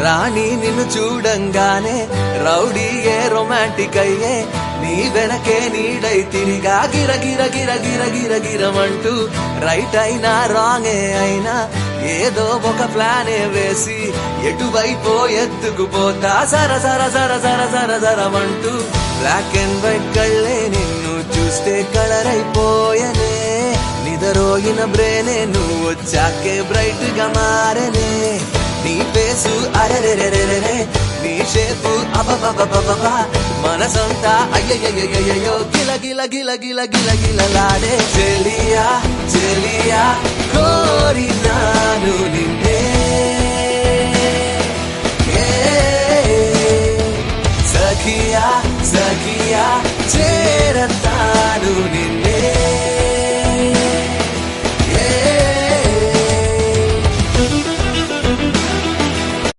రాణి నిన్ను చూడంగానే రౌడీయే రొమాంటిక్ అయ్యే నీ వెనకే నీడై తిరిగా గిర గిర గిర గిర గిర గిరమంటూ రైట్ అయినా రాంగే అయినా ఏదో ఒక ప్లానే వేసి ఎటువైపో ఎత్తుకుపోతా సర సర సర సర సర సరమంటూ బ్లాక్ అండ్ వైట్ కళ్ళే నిన్ను చూస్తే కలర్ అయిపోయనే నిదరోగిన బ్రేనే నువ్వు వచ్చాకే బ్రైట్ గా మారనే నీ పేసు అరెరెరెరెరే నీ షేపు అబబబబబ మనసంతా అయ్యయ్యయ్యయ్యో గిల గిల గిల గిల గిల గిలలాడే చెలియా చెలియా కోరినాను నిన్నే